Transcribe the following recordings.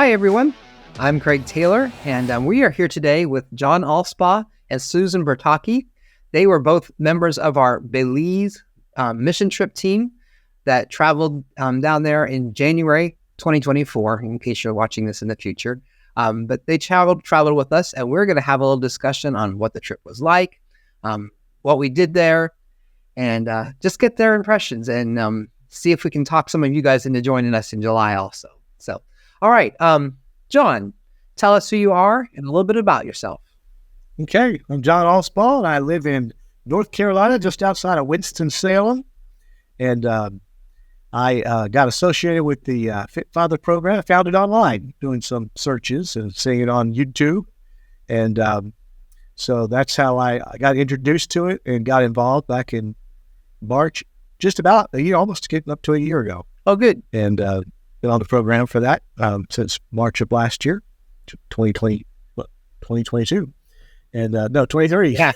Hi, everyone. I'm Craig Taylor, and we are here today with John Allspaw and Susan Bertocchi. They were both members of our Belize mission trip team that traveled down there in January 2024, in case you're watching this in the future. But they traveled with us, and we're going to have a little discussion on what the trip was like, what we did there, and just get their impressions and see if we can talk some of you guys into joining us in July also. So, all right, John, tell us who you are and a little bit about yourself. Okay, I'm John Allspaw, and I live in North Carolina, just outside of Winston-Salem. And I got associated with the Fit Father program. I found it online, doing some searches and seeing it on YouTube. And so that's how I got introduced to it and got involved back in March, just about a year, almost getting up to a year ago. Oh, good. And been on the program for that since March of last year, 2022. And no, 23. Yeah.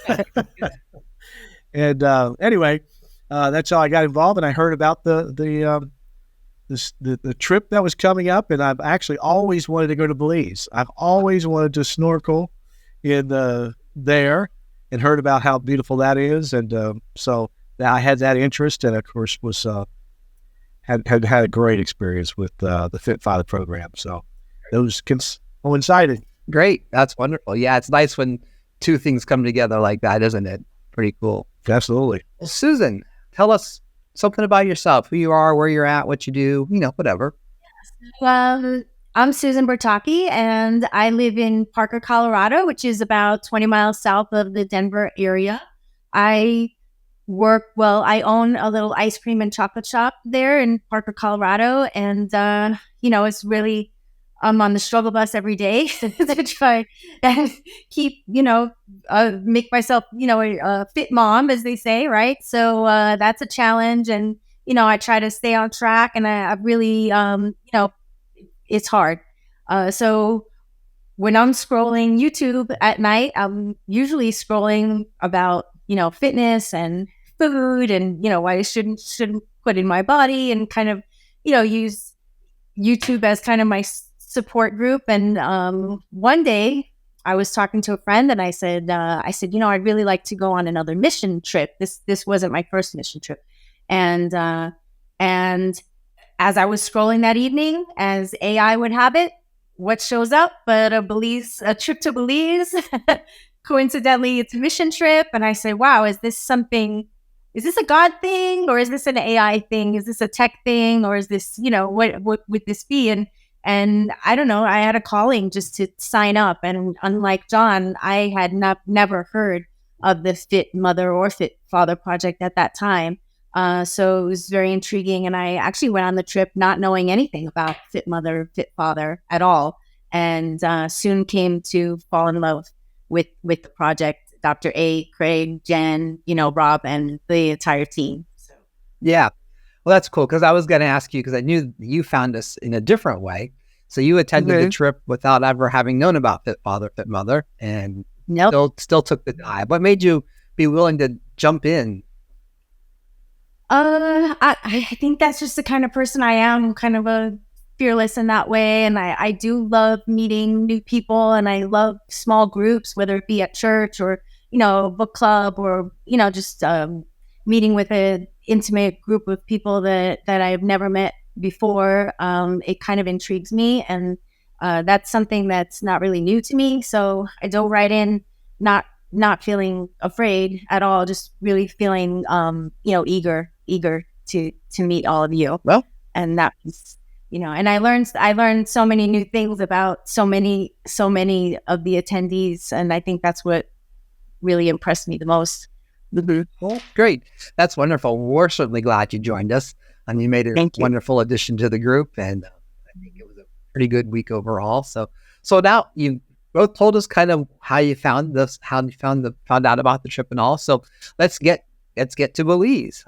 And anyway, that's how I got involved. And I heard about the trip that was coming up. And I've actually always wanted to go to Belize. I've always wanted to snorkel in there, and heard about how beautiful that is. And so I had that interest, and of course was had a great experience with the Fit Father program. So those coincided. Great. That's wonderful. Yeah, it's nice when two things come together like that, isn't it? Pretty cool. Absolutely. Well, Susan, tell us something about yourself, who you are, where you're at, what you do, whatever. Well, I'm Susan Bertocchi, and I live in Parker, Colorado, which is about 20 miles south of the Denver area. I own a little ice cream and chocolate shop there in Parker, Colorado. And, it's really, I'm on the struggle bus every day to try and keep, make myself, a fit mom, as they say, right? So that's a challenge. And, I try to stay on track, and I really, it's hard. So when I'm scrolling YouTube at night, I'm usually scrolling about, fitness and food and, what I shouldn't put in my body, and kind of, use YouTube as kind of my support group. And one day I was talking to a friend, and I said, I'd really like to go on another mission trip. This wasn't my first mission trip. And as I was scrolling that evening, as AI would have it, what shows up but a trip to Belize. Coincidentally, it's a mission trip. And I say, wow, is this a God thing, or is this an AI thing? Is this a tech thing, or is this, what would this be? And I don't know, I had a calling just to sign up. And unlike John, I had never heard of the Fit Mother or Fit Father project at that time. So it was very intriguing. And I actually went on the trip not knowing anything about Fit Mother, Fit Father at all. And soon came to fall in love with the project. Dr. A, Craig, Jen, Rob, and the entire team. So. Yeah. Well, that's cool, because I was going to ask you, because I knew you found us in a different way. So you attended the trip without ever having known about Fit Father, Fit Mother, and still took the dive. What made you be willing to jump in? I think that's just the kind of person I am, kind of a fearless in that way. And I do love meeting new people, and I love small groups, whether it be at church or, book club, or, just meeting with an intimate group of people that I've never met before. It kind of intrigues me. And that's something that's not really new to me. So I dove right in, not feeling afraid at all, just really feeling, eager to meet all of you. Well, and that was, and I learned so many new things about so many of the attendees. And I think that's what really impressed me the most. Well, great. That's wonderful. We're certainly glad you joined us, and you made a wonderful addition to the group. And I think it was a pretty good week overall. So now you both told us kind of how you found this, how you found out about the trip and all. So let's get to Belize.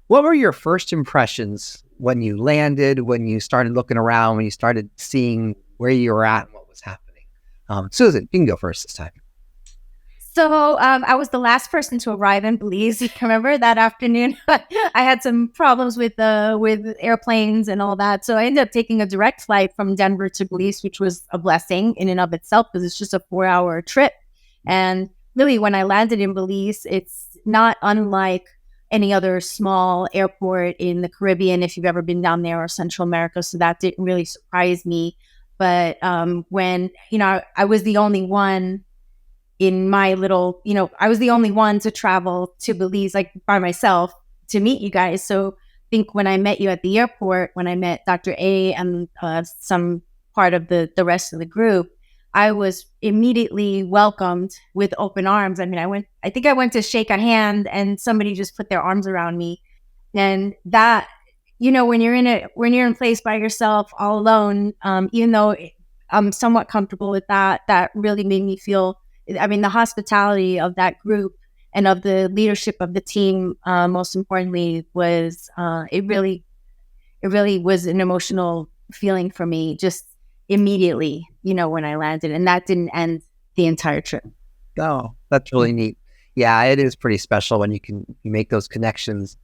What were your first impressions when you landed, when you started looking around, when you started seeing where you were at and what was happening? Susan, you can go first this time. So I was the last person to arrive in Belize. Remember that afternoon? I had some problems with airplanes and all that. So I ended up taking a direct flight from Denver to Belize, which was a blessing in and of itself because it's just a 4-hour trip. And really, when I landed in Belize, it's not unlike any other small airport in the Caribbean, if you've ever been down there, or Central America. So that didn't really surprise me. But when, I was the only one in my little, I was the only one to travel to Belize, like by myself, to meet you guys. So I think when I met you at the airport, when I met Dr. A and some part of the rest of the group, I was immediately welcomed with open arms. I mean, I think I went to shake a hand and somebody just put their arms around me. And that, when you're in a place by yourself, all alone, even though I'm somewhat comfortable with that, that really made me feel, the hospitality of that group and of the leadership of the team, most importantly, was it really was an emotional feeling for me just immediately, when I landed, and that didn't end the entire trip. Oh, that's really neat. Yeah, it is pretty special when you make those connections,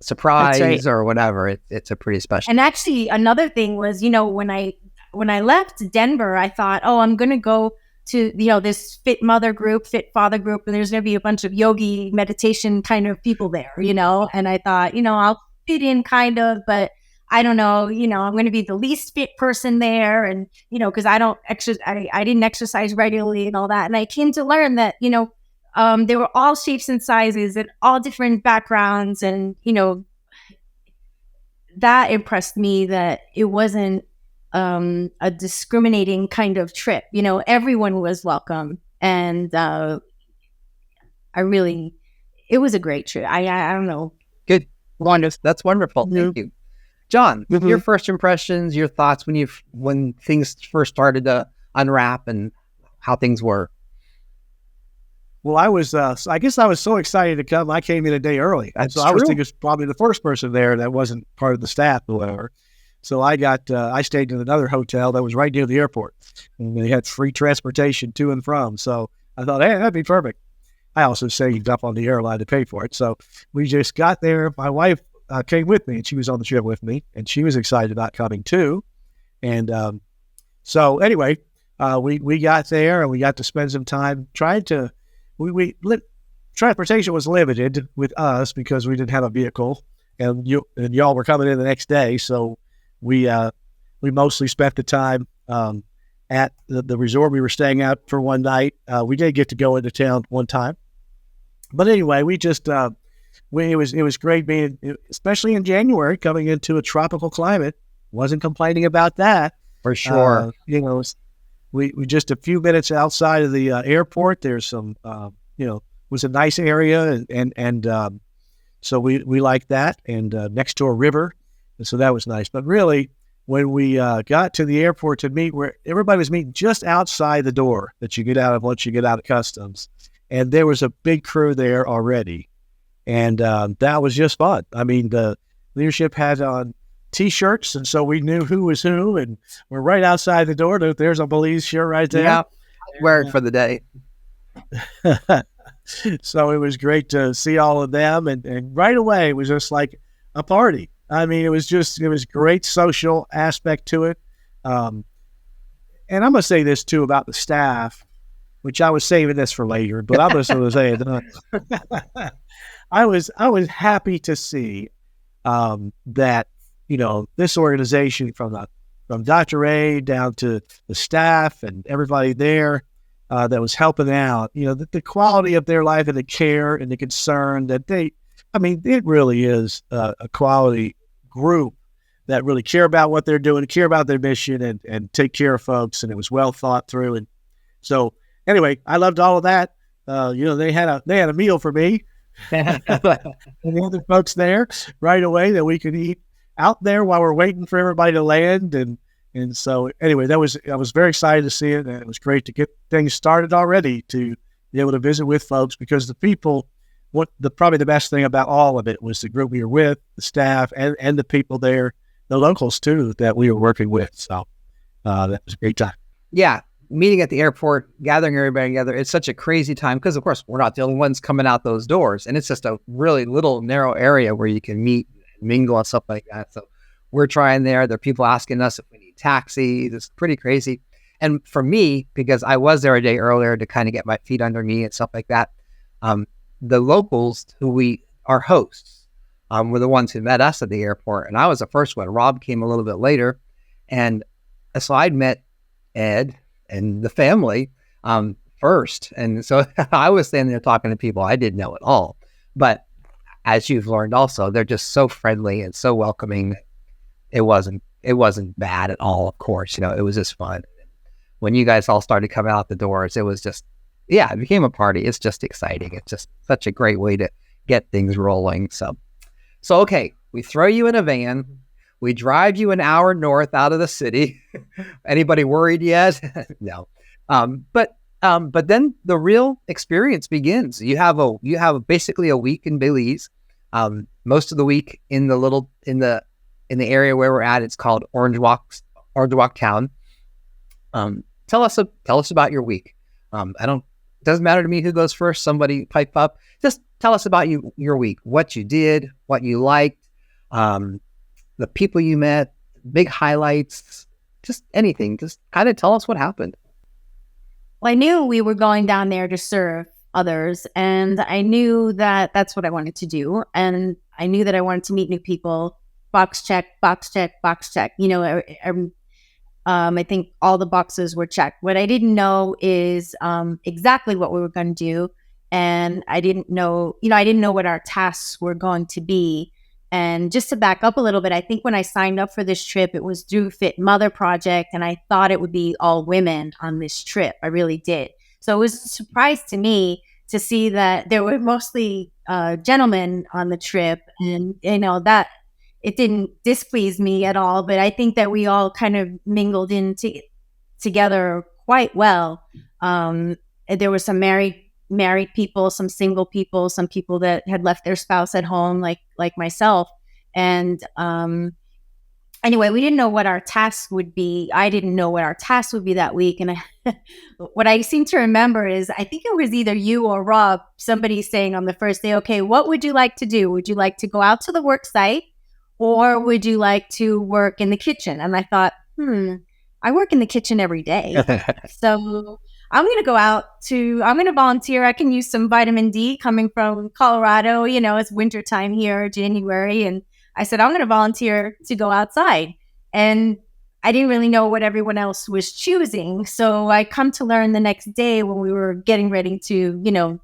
surprise or whatever. It's a pretty special. And actually, another thing was, when I left Denver, I thought, oh, I'm going to go to, this fit mother group, fit father group, and there's going to be a bunch of yogi meditation kind of people there, and I thought, I'll fit in kind of, but I don't know, I'm going to be the least fit person there. And, because I didn't exercise regularly and all that. And I came to learn that, they were all shapes and sizes and all different backgrounds. And, that impressed me, that it wasn't a discriminating kind of trip. Everyone was welcome. And it was a great trip. I don't know. Good. Wonderful. That's wonderful. Thank you. John, your first impressions, your thoughts when things first started to unwrap and how things were. Well, I guess I was so excited to come. I came in a day early. That's so true. I was thinking probably the first person there that wasn't part of the staff or whatever. So I stayed in another hotel that was right near the airport, and they had free transportation to and from. So I thought, hey, that'd be perfect. I also saved up on the airline to pay for it. So we just got there. My wife came with me, and she was on the trip with me, and she was excited about coming too. And so anyway, we got there, and we got to spend some time trying to. Transportation was limited with us because we didn't have a vehicle, and y'all were coming in the next day, so we mostly spent the time at the resort we were staying at for one night. We did get to go into town one time, but anyway, we just it was great being, especially in January, coming into a tropical climate. Wasn't complaining about that For sure. We just a few minutes outside of the airport. There's some, was a nice area, and so we liked that, and next to a river, and so that was nice. But really, when we got to the airport to meet, where everybody was meeting just outside the door that you get out of once you get out of customs, and there was a big crew there already, and that was just fun. I mean, the leadership had on T-shirts, and so we knew who was who, and we're right outside the door. There's a Belize shirt right there. Yeah, wear it for the day. So it was great to see all of them, and right away it was just like a party. I mean, it was great social aspect to it. And I'm gonna say this too about the staff, which I was saving this for later, but I'm just gonna say it. I was happy to see that. This organization from Dr. A down to the staff and everybody there that was helping out, the quality of their life and the care and the concern that it really is a quality group that really care about what they're doing, care about their mission, and take care of folks. And it was well thought through. And so anyway, I loved all of that. They had a meal for me and the other folks there right away that we could eat out there while we're waiting for everybody to land. And so anyway, I was very excited to see it. And it was great to get things started already, to be able to visit with folks, because the people, probably the best thing about all of it was the group we were with, the staff and the people there, the locals too, that we were working with. So that was a great time. Yeah. meeting at the airport, gathering everybody together, it's such a crazy time because, of course, we're not the only ones coming out those doors. And it's just a really little narrow area where you can meet, mingle, and stuff like that. So we're trying there. There are people asking us if we need taxis. It's pretty crazy. And for me, because I was there a day earlier to kind of get my feet under me and stuff like that, the locals our hosts, were the ones who met us at the airport. And I was the first one. Rob came a little bit later. And so I'd met Ed and the family first. And so I was standing there talking to people I didn't know at all. But as you've learned also, they're just so friendly and so welcoming. It wasn't bad at all, of course. It was just fun. When you guys all started coming out the doors, it was just, it became a party. It's just exciting. It's just such a great way to get things rolling. So okay, we throw you in a van. We drive you an hour north out of the city. Anybody worried yet? No. But then the real experience begins. You have basically a week in Belize. Most of the week in the area where we're at. It's called Orange Walk Town. Tell us about your week. It doesn't matter to me who goes first. Somebody pipe up. Just tell us about your week. What you did, what you liked, the people you met, big highlights, just anything. Just kind of tell us what happened. Well, I knew we were going down there to serve others, and I knew that that's what I wanted to do. And I knew that I wanted to meet new people. Box check, box check, box check. I think all the boxes were checked. What I didn't know is exactly what we were going to do. And I didn't know what our tasks were going to be. And just to back up a little bit, I think when I signed up for this trip, it was through Fit Mother Project, and I thought it would be all women on this trip. I really did. So it was a surprise to me to see that there were mostly gentlemen on the trip, and that it didn't displease me at all. But I think that we all kind of mingled together quite well. There were some married people, some single people, some people that had left their spouse at home, like myself. And anyway, we didn't know what our task would be. I didn't know what our task would be that week. And what I seem to remember is, I think it was either you or Rob, somebody saying on the first day, okay, what would you like to do? Would you like to go out to the work site, or would you like to work in the kitchen? And I thought, I work in the kitchen every day. So I'm going to volunteer. I can use some vitamin D coming from Colorado. It's wintertime here, January. And I said, I'm going to volunteer to go outside. And I didn't really know what everyone else was choosing. So I come to learn the next day when we were getting ready to,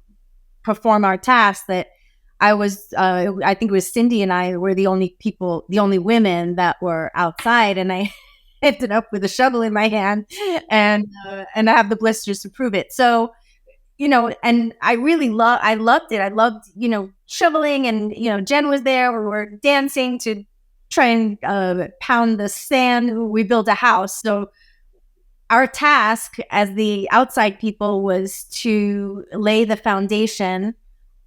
perform our task, that I think it was Cindy and I were the only women that were outside. And I ended up with a shovel in my hand, and I have the blisters to prove it. So, and I loved it. I loved, shoveling, and, Jen was there. We were dancing to try and pound the sand. We built a house. So our task as the outside people was to lay the foundation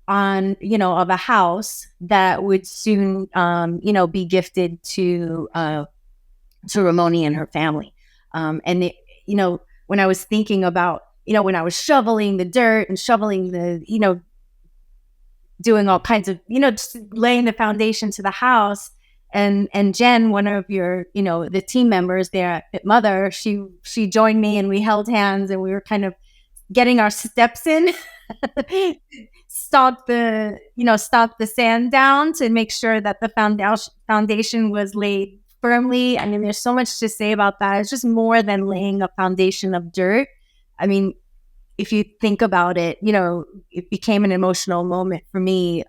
on, of a house that would soon, be gifted to Ramoni and her family. And when I was thinking about, when I was shoveling the dirt and shoveling the, doing all kinds of, just laying the foundation to the house, and Jen, one of your, the team members there at Fit Mother, she joined me, and we held hands, and we were kind of getting our steps in, stomp the sand down to make sure that the foundation was laid firmly. I mean, there's so much to say about that. It's just more than laying a foundation of dirt. I mean, if you think about it, it became an emotional moment for me,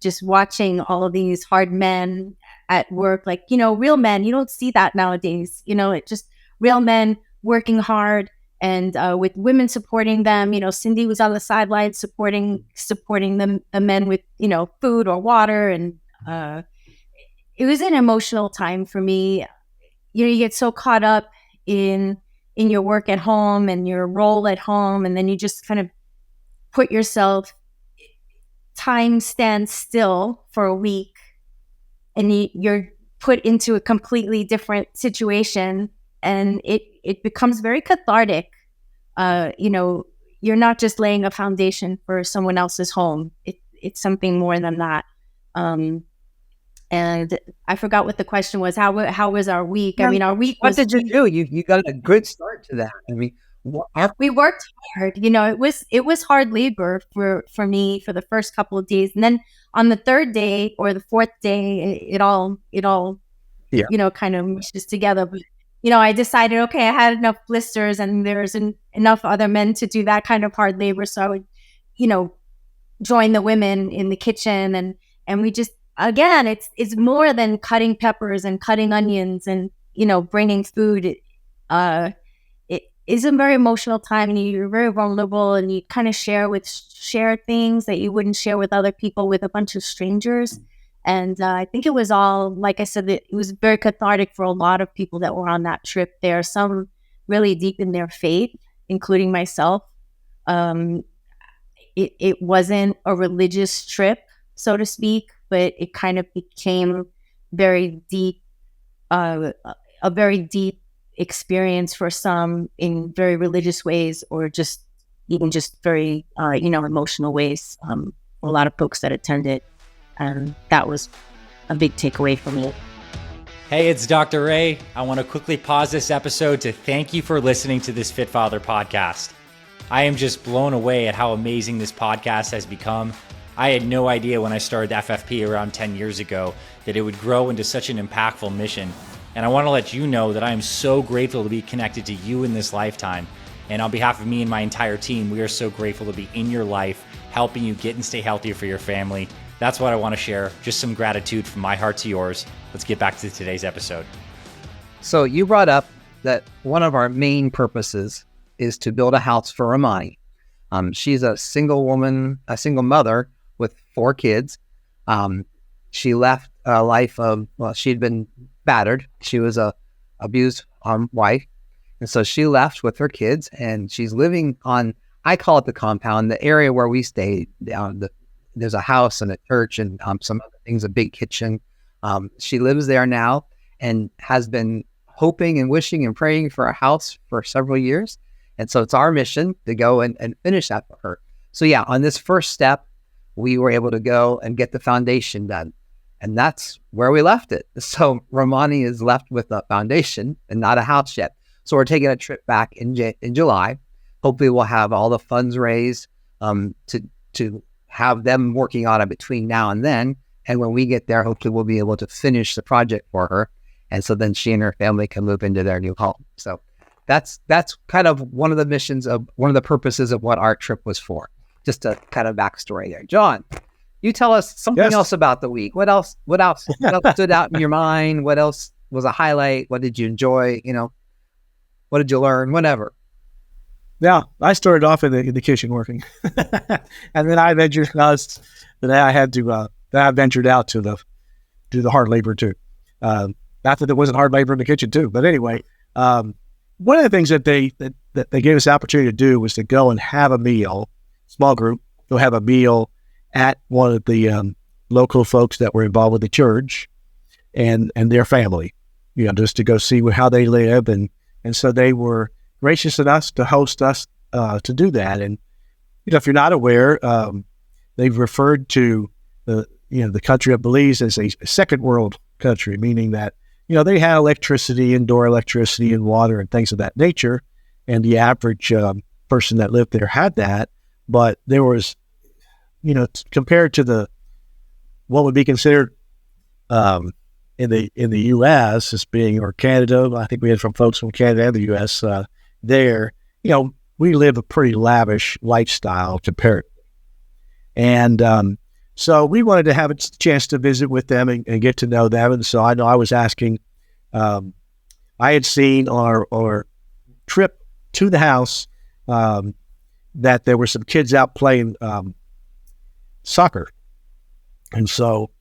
just watching all of these hard men at work, real men. You don't see that nowadays. It just real men working hard, and with women supporting them. Cindy was on the sidelines supporting the men with, food or water. And it was an emotional time for me. You get so caught up in your work at home and your role at home, and then you just kind of put yourself, time stands still for a week, and you're put into a completely different situation, and it becomes very cathartic you're not just laying a foundation for someone else's home. It's something more than that. And I forgot what the question was. How was our week? I mean, our week What was. did you do? You got a good start to that. I mean, We worked hard. It was hard labor for me for the first couple of days, and then on the third day or the fourth day, it all Yeah. kind of meshes together. But I decided, okay, I had enough blisters, and there's enough other men to do that kind of hard labor, so I would, join the women in the kitchen, and we just, again, it's more than cutting peppers and cutting onions and bringing food. It is a very emotional time, and you're very vulnerable, and you kind of share things that you wouldn't share with other people, with a bunch of strangers. And I think it was all, like I said, it was very cathartic for a lot of people that were on that trip. There are some really deep in their faith, including myself. It wasn't a religious trip, so to speak, but it kind of became very deep, a very deep experience for some in very religious ways, or just very, emotional ways. A lot of folks that attended, and that was a big takeaway for me. Hey, it's Dr. Ray. I want to quickly pause this episode to thank you for listening to this Fit Father podcast. I am just blown away at how amazing this podcast has become. I had no idea when I started FFP around 10 years ago that it would grow into such an impactful mission. And I want to let you know that I am so grateful to be connected to you in this lifetime. And on behalf of me and my entire team, we are so grateful to be in your life, helping you get and stay healthier for your family. That's what I want to share. Just some gratitude from my heart to yours. Let's get back to today's episode. So you brought up that one of our main purposes is to build a house for Ramani. She's a single woman, a single mother with 4 kids. She left a life of, she'd been battered. She was a abused wife. And so she left with her kids, and she's living on, I call it the compound, the area where we stay. There's a house and a church and some other things, a big kitchen. She lives there now and has been hoping and wishing and praying for a house for several years. And so it's our mission to go and finish that for her. So yeah, on this first step, we were able to go and get the foundation done. And that's where we left it. So Ramani is left with a foundation and not a house yet. So we're taking a trip back in July. Hopefully we'll have all the funds raised to have them working on it between now and then. And when we get there, hopefully we'll be able to finish the project for her. And so then she and her family can move into their new home. So that's kind of one of the purposes of what our trip was for. Just a kind of backstory there. John, you tell us something else about the week. What else stood out in your mind? What else was a highlight? What did you enjoy? What did you learn? Whatever. Yeah, I started off in the kitchen working, and then I ventured out. Then I ventured out to do the hard labor too. Not that there wasn't hard labor in the kitchen too, but anyway, one of the things that they gave us the opportunity to do was to go and have a meal, small group, go have a meal at one of the local folks that were involved with the church and their family, just to go see how they live. And so they were gracious enough to host us to do that. And, if you're not aware, they've referred to the country of Belize as a second world country, meaning that, they had electricity, indoor electricity and water and things of that nature. And the average person that lived there had that. But there was, compared to what would be considered in the U.S. as being, or Canada, I think we had from folks from Canada and the U.S. There, we live a pretty lavish lifestyle compared. And so we wanted to have a chance to visit with them and get to know them. And so I know I was asking, I had seen on our trip to the house that there were some kids out playing soccer. And so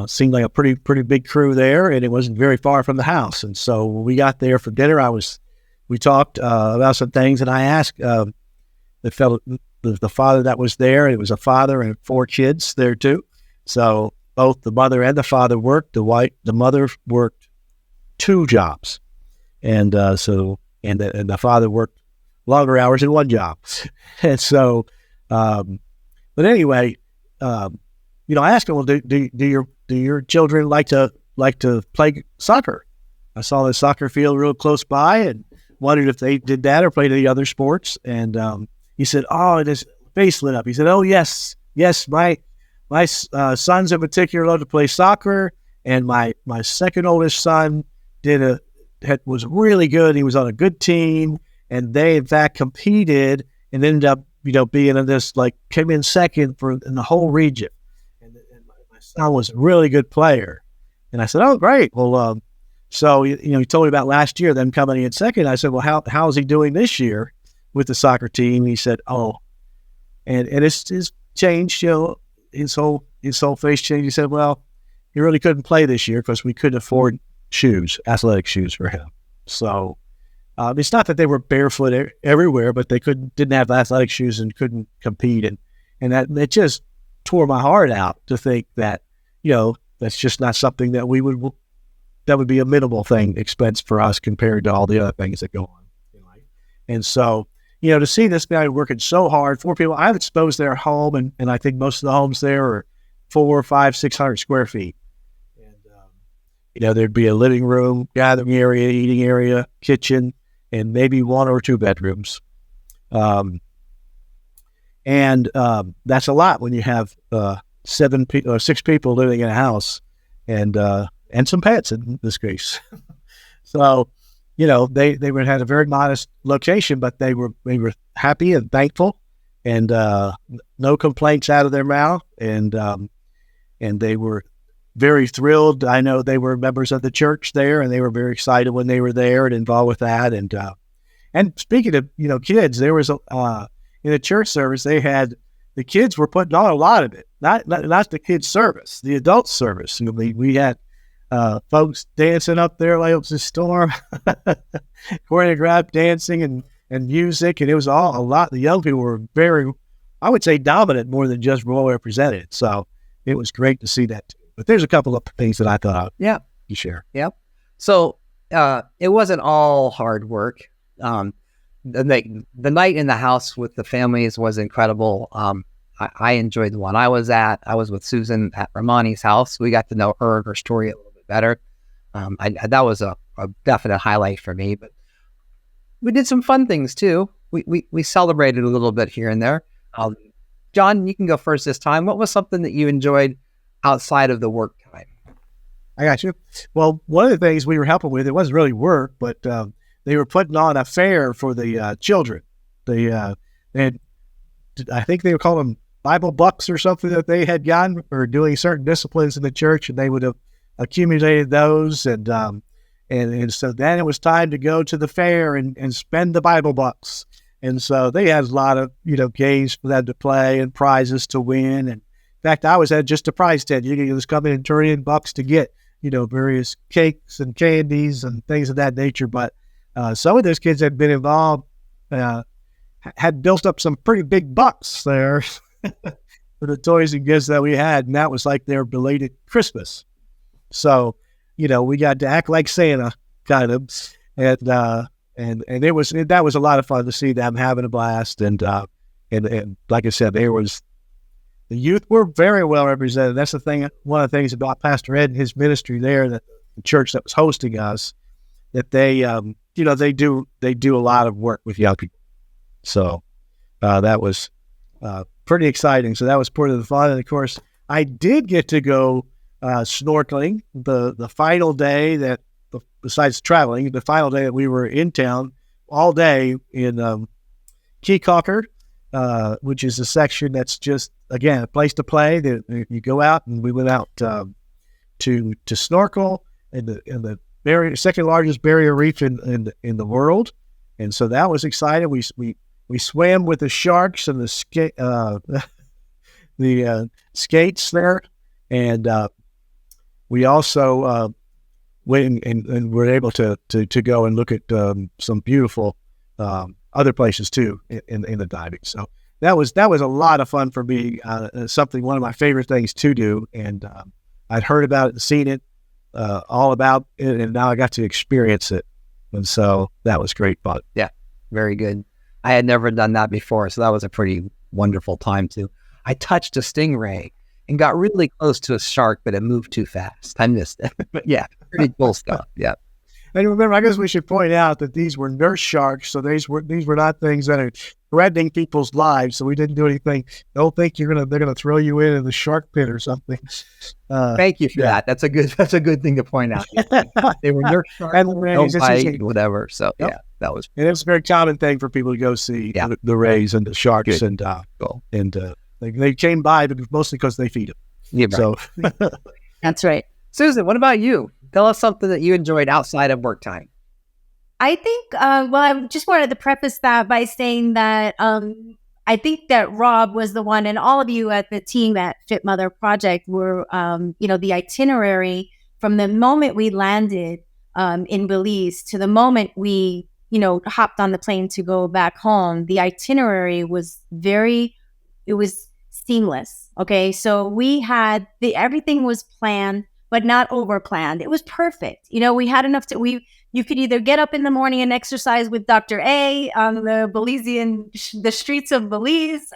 seemed like a pretty big crew there, and it wasn't very far from the house. And so when we got there for dinner, we talked about some things, and I asked the father that was there. It was a father and 4 kids there too. So both the mother and the father worked. The mother worked 2 jobs, and the father worked longer hours in one job. And so, but anyway, I asked him, well, do your children like to play soccer? I saw the soccer field real close by and wondered if they did that or played any other sports. And he said, oh, and his face lit up. He said, oh, yes, my sons in particular love to play soccer, and my second oldest son was really good. He was on a good team, and they in fact competed and ended up being in this, came in second in the whole region. And my son was a really good player. And I said, oh, great. Well, so he told me about last year, them coming in second. I said, well, how is he doing this year with the soccer team? He said, oh, and it's changed. His whole face changed. He said, well, he really couldn't play this year because we couldn't afford athletic shoes for him. So it's not that they were barefoot everywhere, but they didn't have athletic shoes and couldn't compete. And that it just tore my heart out to think that, that's just not something that that would be a minimal expense for us compared to all the other things that go on in life. And so, to see this guy working so hard for people, I've exposed their home, and I think most of the homes there are 400, 500, 600 square feet. And, there'd be a living room, gathering area, eating area, kitchen, and maybe 1 or 2 bedrooms. And that's a lot when you have 6 people living in a house and some pets in this case. So, they had a very modest location, but they were happy and thankful, and no complaints out of their mouth. And they were very thrilled. I know they were members of the church there, and they were very excited when they were there and involved with that. And speaking of, kids, there was in the church service, the kids were putting on a lot of it, not the kids service, the adult service. We had folks dancing up there like it was a storm, choreographed dancing and music, and it was a lot. The young people were very, I would say, dominant more than just well represented. So it was great to see that too. But there's a couple of things that I thought you share. Yep. So it wasn't all hard work. The night in the house with the families was incredible. I enjoyed the one I was at. I was with Susan at Romani's house. We got to know her and her story a little bit better. That was a definite highlight for me. But we did some fun things too. We celebrated a little bit here and there. John, you can go first this time. What was something that you enjoyed outside of the work time? I got you. Well, one of the things we were helping with, it wasn't really work, but they were putting on a fair for the children. They had, I think they were calling them Bible bucks or something that they had gotten for doing certain disciplines in the church, and they would have accumulated those. And so then it was time to go to the fair and spend the Bible bucks. And so they had a lot of, games for them to play and prizes to win. And in fact, I was at just a prize tent. You can just come in and turn in bucks to get, various cakes and candies and things of that nature. But some of those kids had been involved, had built up some pretty big bucks there for the toys and gifts that we had. And that was like their belated Christmas. So, we got to act like Santa kind of. And that was a lot of fun to see them having a blast. And like I said, the youth were very well represented. That's the thing. One of the things about Pastor Ed and his ministry there, that the church that was hosting us, that they do a lot of work with young people. So that was pretty exciting. So that was part of the fun. And of course, I did get to go snorkeling the final day besides traveling, the final day that we were in town all day in Key Calker, which is a section that's just, again, a place to play. You go out, and we went out to snorkel in the second largest barrier reef in the world, and so that was exciting. We swam with the sharks and the skates there, and we also went and were able to go and look at some beautiful other places too in the diving. So that was a lot of fun for me. One of my favorite things to do, and I'd heard about it and seen it all about it, and now I got to experience it, and so that was great fun. Yeah, very good. I had never done that before, so that was a pretty wonderful time too. I touched a stingray and got really close to a shark, but it moved too fast. I missed it. But yeah, pretty cool stuff. Yeah. And remember, I guess we should point out that these were nurse sharks, so these were not things that are threatening people's lives. So we didn't do anything. Don't think they're gonna throw you in the shark pit or something. Thank you for that. That's a good thing to point out. They were nurse sharks, And no bite, whatever. So Yep. yeah, that was. And it's a very common thing for people to go see Yeah. the rays and the sharks, Good. and Cool. they came by, but mostly because they feed them. Yeah, right. So That's right. Susan, what about you? Tell us something that you enjoyed outside of work time. I think, well, I just wanted to preface that by saying that I think that Rob was the one, and all of you at the team at Fit Mother Project were, the itinerary from the moment we landed in Belize to the moment we, hopped on the plane to go back home. The itinerary was it was seamless. Okay. So we had everything was planned, but not over planned. It was perfect. We had enough you could either get up in the morning and exercise with Dr. A on the streets of Belize,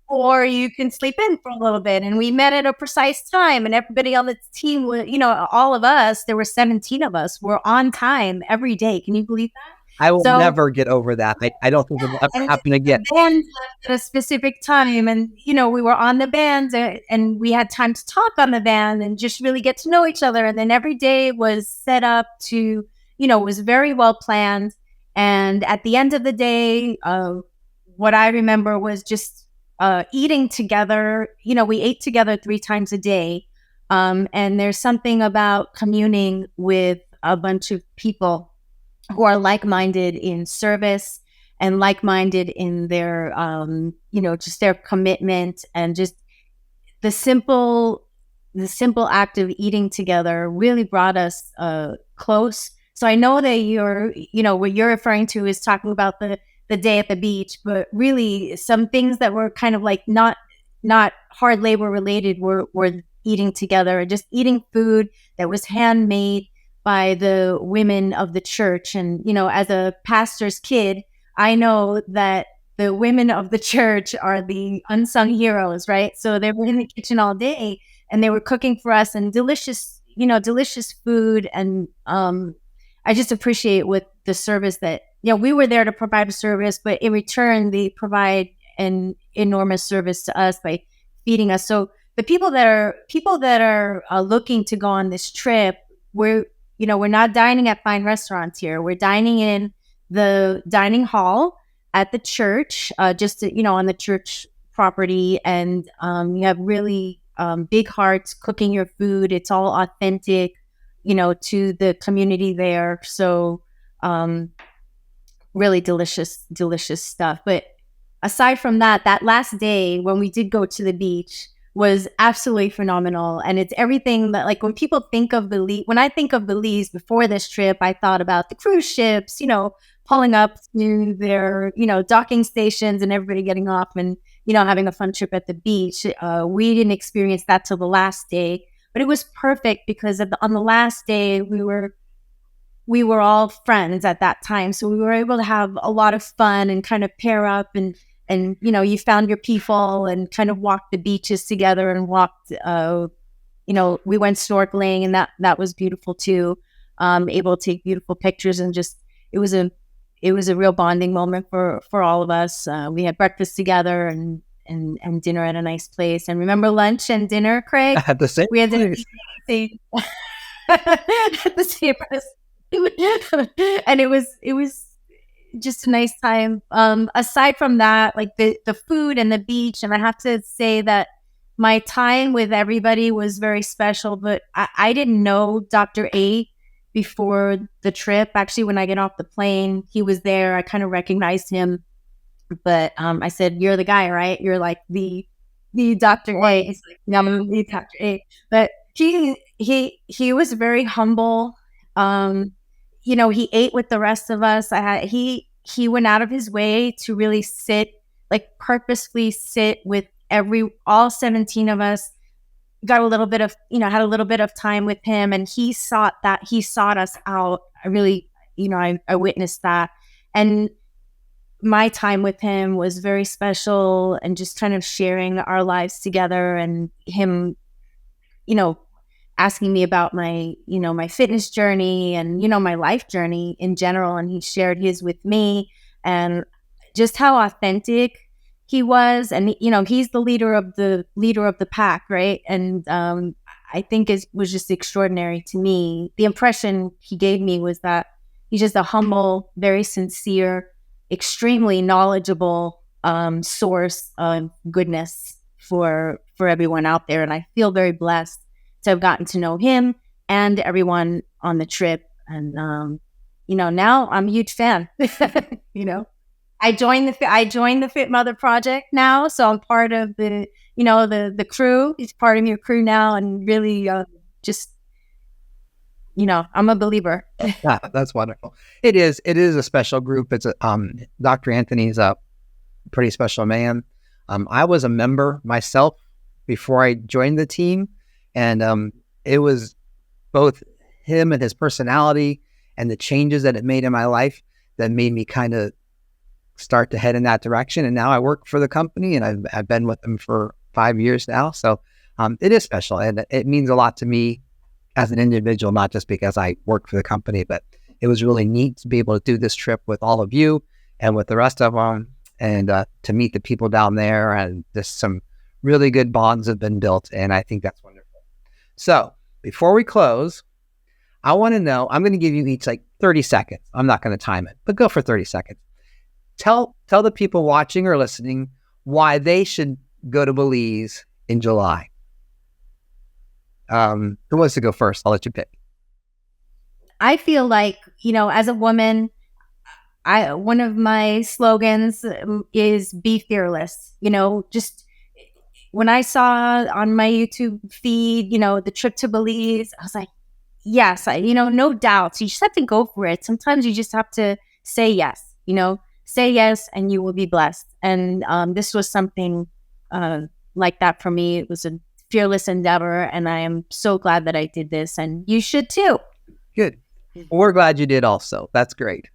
or you can sleep in for a little bit. And we met at a precise time, and everybody on the team was, all of us, there were 17 of us, were on time every day. Can you believe that? I will So- never get over that. I don't think it'll ever happen again. The band left at a specific time, and we were on the band, and we had time to talk on the band and just really get to know each other. And then every day was set up to, was very well planned. And at the end of the day, what I remember was just eating together. We ate together 3 times a day, and there's something about communing with a bunch of people who are like-minded in service and like-minded in their, just their commitment, and just the simple act of eating together really brought us close. So I know that what you're referring to is talking about the day at the beach, but really some things that were kind of like not hard labor related were eating together, just eating food that was handmade by the women of the church. And, as a pastor's kid, I know that the women of the church are the unsung heroes, right? So they were in the kitchen all day and they were cooking for us, and delicious food. And I just appreciate with the service that, we were there to provide a service, but in return, they provide an enormous service to us by feeding us. So the people that are looking to go on this trip, we're not dining at fine restaurants here. We're dining in the dining hall at the church, just on the church property. And you have really big hearts cooking your food. It's all authentic, to the community there. So really delicious stuff. But aside from that last day when we did go to the beach was absolutely phenomenal. And it's everything that, like, when people think of Belize, when I think of Belize before this trip, I thought about the cruise ships, pulling up to their, docking stations and everybody getting off and, having a fun trip at the beach. We didn't experience that till the last day, but it was perfect because on the last day, we were all friends at that time. So we were able to have a lot of fun and kind of pair up and you found your people and kind of walked the beaches together and walked, we went snorkeling, and that was beautiful too. Able to take beautiful pictures, and just, it was a real bonding moment for all of us. We had breakfast together and dinner at a nice place. And remember lunch and dinner, Craig? At the same We had place. at the same place. And it was just a nice time. Aside from that, like the food and the beach, and I have to say that my time with everybody was very special. But I didn't know Dr. A before the trip. Actually, when I get off the plane, he was there. I kind of recognized him, but I said, "You're the guy, right? You're like the Dr. A." He's like, "No, I'm the Dr. A." But he was very humble. He ate with the rest of us. He went out of his way to really purposefully sit with all 17 of us. Got a little bit of, had a little bit of time with him, and he sought us out. I really, I witnessed that. And my time with him was very special, and just kind of sharing our lives together, and him, asking me about my, my fitness journey and, my life journey in general. And he shared his with me, and just how authentic he was. And, he's the leader of the pack. Right. And, I think it was just extraordinary to me. The impression he gave me was that he's just a humble, very sincere, extremely knowledgeable source of goodness for everyone out there. And I feel very blessed to have gotten to know him and everyone on the trip. And now I'm a huge fan. I joined the Fit Mother Project now, so I'm part of the crew. He's part of your crew now, and really I'm a believer. Yeah, that's wonderful. It is a special group. It's Dr. Anthony's a pretty special man. I was a member myself before I joined the team, and it was both him and his personality and the changes that it made in my life that made me kind of start to head in that direction. And now I work for the company, and I've been with them for 5 years now. So it is special, and it means a lot to me as an individual, not just because I work for the company, but it was really neat to be able to do this trip with all of you and with the rest of them, and to meet the people down there, and just some really good bonds have been built. And I think that's wonderful. So before we close, I want to know, I'm going to give you each like 30 seconds. I'm not going to time it, but go for 30 seconds. Tell the people watching or listening why they should go to Belize in July. Who wants to go first? I'll let you pick. I feel like, as a woman, one of my slogans is be fearless. Just when I saw on my YouTube feed, the trip to Belize, I was like, yes, no doubts. You just have to go for it. Sometimes you just have to say yes, say yes, and you will be blessed. And this was something like that for me. It was a fearless endeavor, and I am so glad that I did this, and you should too. Good. Well, we're glad you did also. That's great.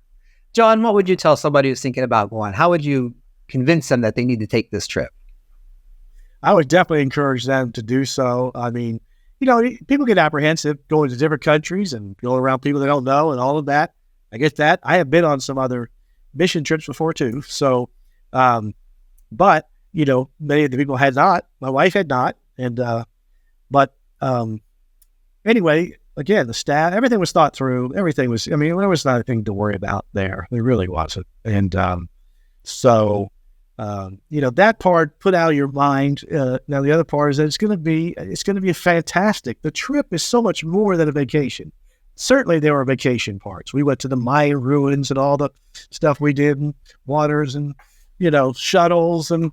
John, what would you tell somebody who's thinking about going? How would you convince them that they need to take this trip? I would definitely encourage them to do so. I mean, people get apprehensive going to different countries and going around people they don't know and all of that. I get that. I have been on some other mission trips before too. So, but many of the people had not. My wife had not. And, anyway, again, the staff, everything was thought through. Everything was, there was not a thing to worry about there. There really wasn't. And, that part, put out of your mind. Now the other part is that it's going to be fantastic. The trip is so much more than a vacation. Certainly there were vacation parts. We went to the Mayan ruins and all the stuff we did, and waters and, shuttles and,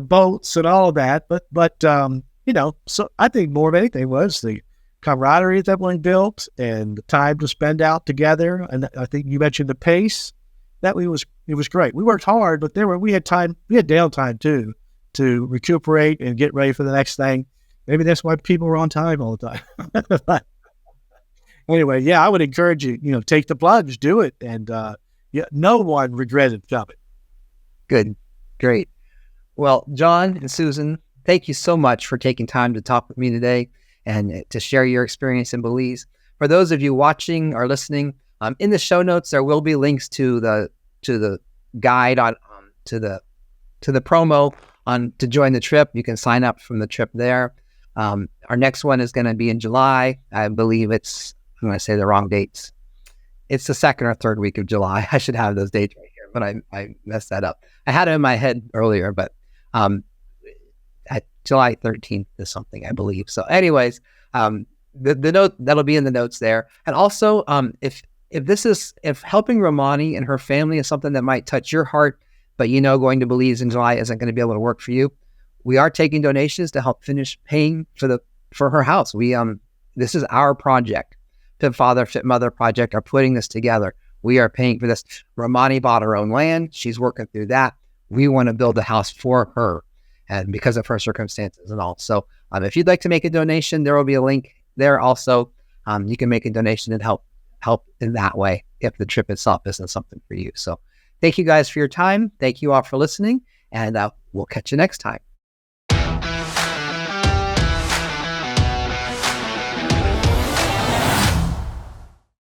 boats and all of that. But so I think more of anything was the camaraderie that we built and the time to spend out together. And I think you mentioned the pace. It was great. We worked hard, but we had downtime too, to recuperate and get ready for the next thing. Maybe that's why people were on time all the time. But anyway, yeah, I would encourage you, take the plunge, do it. And no one regretted coming. Good. Great. Well, John and Susan, thank you so much for taking time to talk with me today and to share your experience in Belize. For those of you watching or listening, in the show notes there will be links to the guide on to the promo on to join the trip. You can sign up from the trip there. Our next one is going to be in July. I believe I'm going to say the wrong dates. It's the second or third week of July. I should have those dates right here, but I messed that up. I had it in my head earlier, but at July 13th is something, I believe. So anyways, the note that'll be in the notes there. And also, if helping Romani and her family is something that might touch your heart, but going to Belize in July isn't going to be able to work for you, we are taking donations to help finish paying for her house. This is our project. Fit Father, Fit Mother Project are putting this together. We are paying for this. Romani bought her own land. She's working through that. We want to build a house for her, and because of her circumstances and all. So if you'd like to make a donation, there will be a link there also. You can make a donation and help in that way if the trip itself isn't something for you. So Thank you guys for your time. Thank you all for listening, and we'll catch you next time.